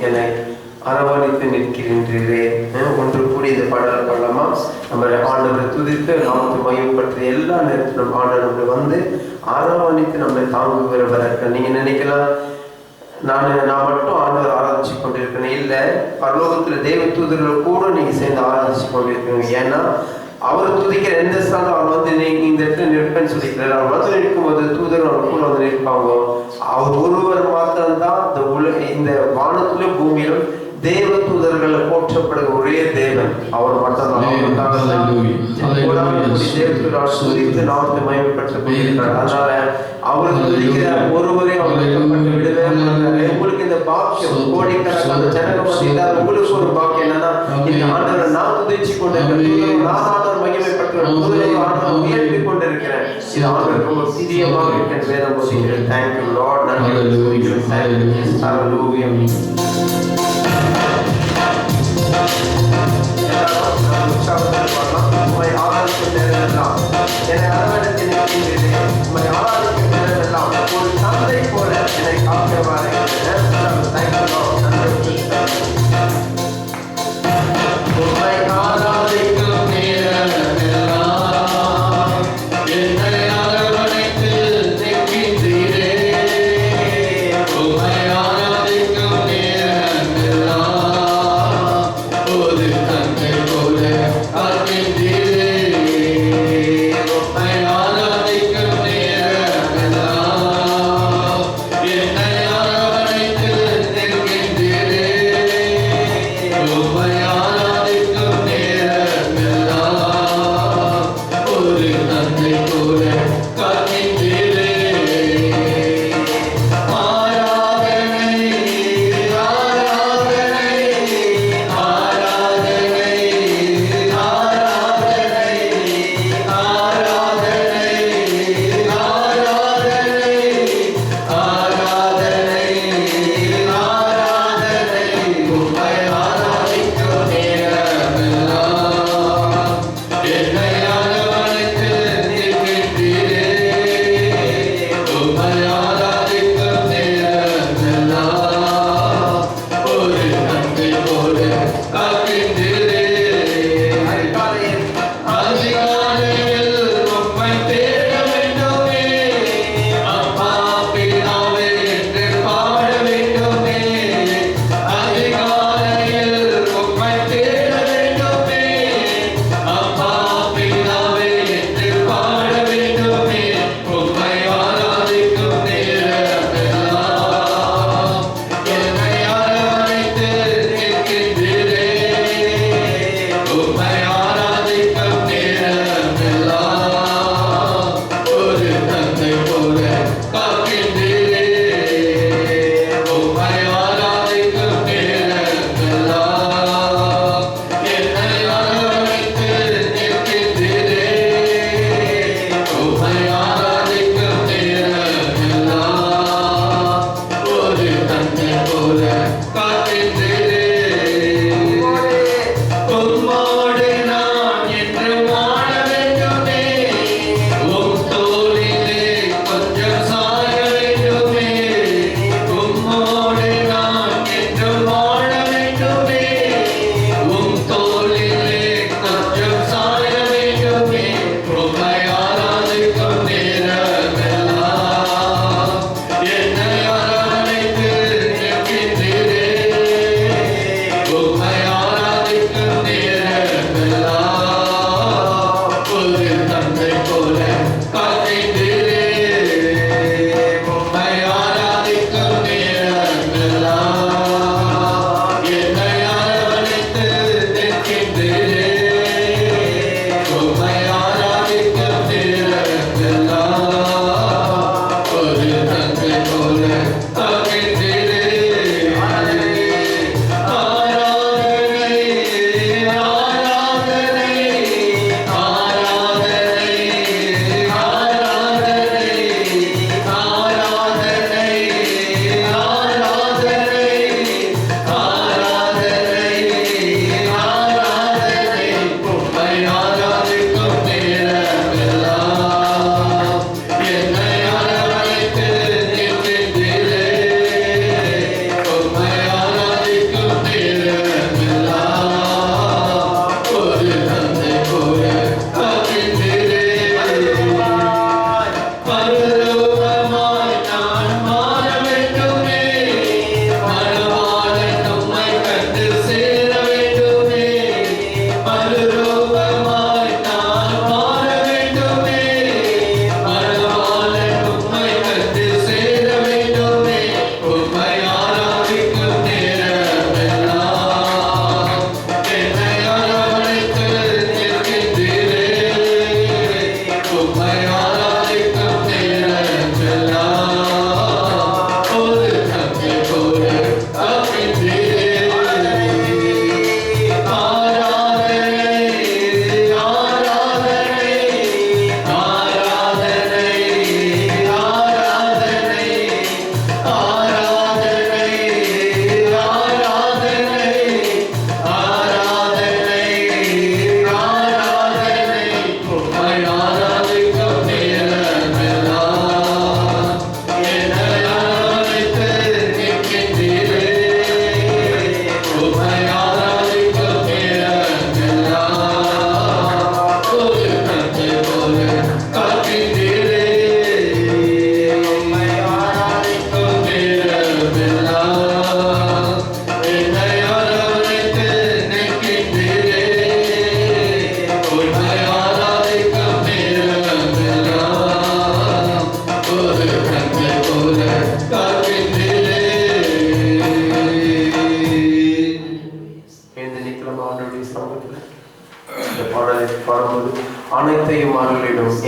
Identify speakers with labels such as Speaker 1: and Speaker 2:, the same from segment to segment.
Speaker 1: என்னை அரவணைத்து நிற்கின்றீரே. ஒன்று கூடி இந்த பாடல் பாடலாமா? நம்ம ஆண்டவரை துதித்து நாமத்தை மையப்படுத்தி எல்லா நேரத்திலும் ஆண்டவர் நம்மளை வந்து அரவணைத்து நம்மளை தாங்குகிறவர். நீங்க நினைக்கலாம் நான் மட்டும் ஆண்டவர் ஆராதிச்சு கொண்டிருக்கேன். இல்லை, பரலோகத்துல தேவ தூதர்கள் கூட நீங்க சேர்ந்து ஆராதிச்சு கொண்டிருக்கீங்க. ஏன்னா அவர் துதிக்கிற எந்த ஸ்தானம் அவர் வந்து நீங்க இந்த இடத்துல நிற்பேன்னு சொல்லிக்கிறார். அவர் வந்து நிற்கும்போது தூதர் அவர் கூட வந்து நிற்பாங்க. அவர் ஒருவர் மாத்திரம்தான் இந்த வானத்திலும் பூமியிலும் தேவ தூதர்கள் போற்றப்படுகிற ஒரே தேவன் அவர் மட்டும்தான். நாமத்தை மயப்பட்டு போயிருக்கிறார். அதனால அவர் துதிக்கிற ஒருவரே அவர் விடவே மாட்டாரு. உங்களுக்கு இந்த பாக்கியம் கோடிக்கணக்கான ஜனங்கள் பார்த்தீங்கன்னா உங்களுக்கு ஒரு பாக்கியம் என்னன்னா, இந்த ஆண்டவரை நான் துதிச்சு கொண்டிருக்கிறேன், நான் ஆண்டவர் மகிமைப்பட்டு ஆண்டவர் உயர்த்தி கொண்டிருக்கிறேன். இது ஆண்டவருக்கு ரொம்ப பிரியமாக இருக்கிற வேதம் போதிக்கிறேன். Thank you Lord. ஒரு தந்தை போல என்னை காக்கிறவாறு
Speaker 2: என்னை அரவணைத்து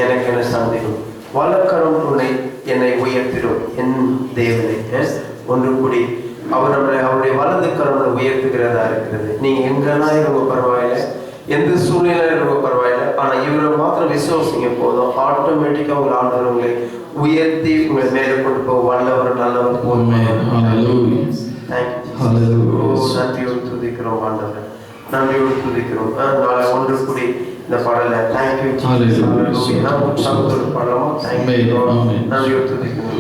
Speaker 1: எனக்கு என்ன சந்தேகம்? வலக்கரம் உன்னை என்னை உயர்த்திடும் என் தேவனை. ஒன்று கூடி அவர் அவருடைய வலது கரம் உயர்த்துகிறதா இருக்கிறது. நீங்க எங்கெல்லாம் இருங்க பரவாயில்ல, எந்த சூழ்நிலை இருக்க பரவாயில்ல, ஆனா இவரை மாத்திரம் விசுவாசிங்க போதும், ஆட்டோமேட்டிக்கா உங்க ஆண்டவர் உங்களை உயர்த்தி உங்களை மேலே கொண்டு போக வல்லவர் நல்லவர் போதும். நன்றியோடு துதிக்கிறோம் ஆண்டவர், நன்றியோடு துதிக்கிறோம். நாளை ஒன்று கூடி இந்த பாடல தேங்க்யூ உற்சாகத்தோடு பாடலாமா? தேங்க்யூ, நன்றியோடு துதிக்கிறோம்.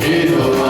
Speaker 2: Hero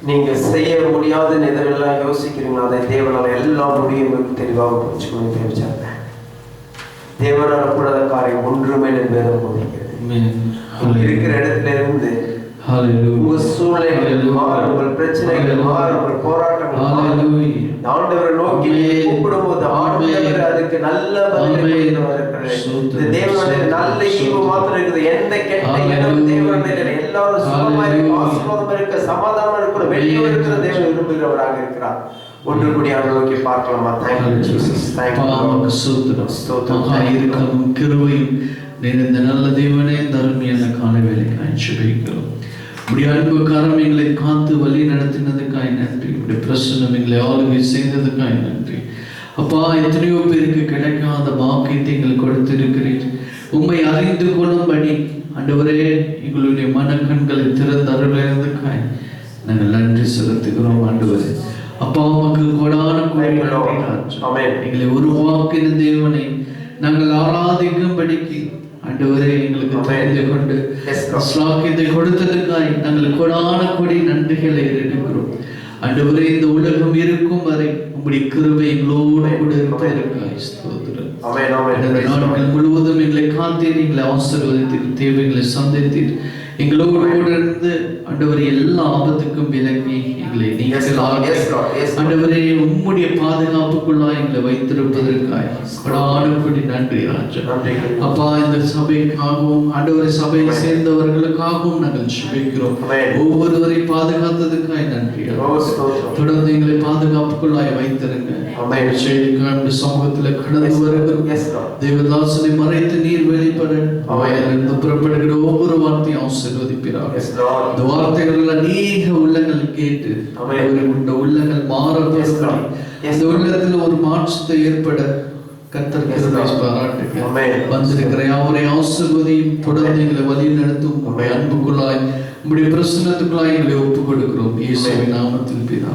Speaker 1: நீங்க செய்ய முடியாதுன்னு எதெல்லாம் யோசிக்கிறீங்களோ அதை தேவனால எல்லாம் முடியும் தெளிவாக புரிஞ்சுக்கணும். தெரிவிச்சாங்க தேவனால கூடாத காரியம் ஒன்றுமே வேதம் போதிக்கிறது. இருக்கிற இடத்துல இருந்து உங்க சூழ்நிலைகள் மாறும், உங்கள் பிரச்சனைகள் மாறும், உங்கள் போராட்டங்கள் மாறும். ஆண்டவரை நோக்கி கூப்பிடும்போது ஆண்டவர் அதுக்கு நல்ல பதில் தேவனுடைய நல்ல ஈவு மாத்திரம் இருக்குது. எந்த கெட்ட எண்ணம் தேவனுடைய எல்லாரும் சுகமா இருக்க, ஆசீர்வாதமா இருக்க, சமாதானமா இருக்கிற, வெளியே இருக்கிற தேவன் விரும்புகிறவராக இருக்கிறார். ஒன்று கூடி அவரை நோக்கி பார்க்கலாமா? Thank you Jesus. தேங்க்யூ
Speaker 2: ஸ்தோத்திரம். கிருபையும் நிறைந்த நல்ல தேவனே தருமையான காணவேலைக்காய் ஜெபிக்கிறோம். உடைய அன்புக்காரம் எங்களை காத்து வழி நடத்தினதுக்காய் நன்றி. உடைய பிரசன்னம் எங்களை ஆளுகை செய்ததுக்காய் நன்றி. அப்பா, எத்தனையோ பேருக்கு கிடைக்காத பாக்கியத்தை எங்களுக்கு கொடுத்திருக்கிறீர். உண்மை அறிந்து கொள்ளும்படி ஆண்டவரே எங்களுடைய மனக்கண்களை திறந்து அருளதுக்காய் நாங்கள் நன்றி செலுத்துகிறோம். ஆண்டவரே அப்பா, உமக்கு கொடான எங்களை உருவாக்கின தேவனை நாங்கள் ஆராதிக்கும்படிக்கு ஆண்டவரே எங்களுக்கு தெரிந்து கொண்டு ஸ்லாக்கியத்தை கொடுத்ததுக்காய் நாங்கள் கொடான கொடி நன்றிகளை எடுக்கிறோம். ஆண்டவரே இந்த உலகம் இருக்கும் வரை உங்களுடைய கிருபை எங்களோடு கூட இருப்பதற்காய் ஸ்தோத்திரம். நாட்கள் முழுவதும் எங்களை காத்தீர், எங்களை ஆசீர்வதித்தீர், தேவைகளை சந்தித்தீர், எங்களோடு கூட இருந்து ஆண்டவரே எல்லா ஆபத்துக்கும் விலகி எங்களை நீங்கள் ஆண்டவரே உம்முடைய பாதுகாப்புக்குள்ளாய் எங்களை வைத்திருப்பதற்காய் கொடானபடி நன்றி ராஜா. அப்பா, இந்த சபைக்காகவும் ஆண்டவரை சபையை சேர்ந்தவர்களுக்காகவும் நாங்கள் ஜெபிக்கிறோம். ஒவ்வொருவரை பாதுகாத்ததுக்காய் நன்றி. தொடர்ந்து எங்களை பாதுகாப்புக்குள்ளாய் வைத்திருங்க. சமூகத்தில் கடந்து வருகிறோம். தேவதாசனை மறைத்து நீர் வெளிப்பட அவையிலிருந்து புறப்படுகிற ஒவ்வொரு வார்த்தையும் ஆசீர்வதிப்பீராக. இந்த வார்த்தைகள் அநேக உள்ளங்கள் கேட்டு இந்த உள்ளங்கள் மாறப்படி இந்த உள்ளத்தில் ஒரு மாற்றத்தை ஏற்பட கர்த்தர் பாராட்டுங்க. வந்திருக்கிற யாவரை ஆசீர்வதியும் தொடர்ந்து எங்களை வழி நடத்தும். அன்புக்குள்ளாய் உங்களுடைய பிரசன்னத்துக்குள்ளாய் எங்களை ஒப்புக் கொடுக்கிறோம். இயேசுவின் நாமத்தில் பிதா.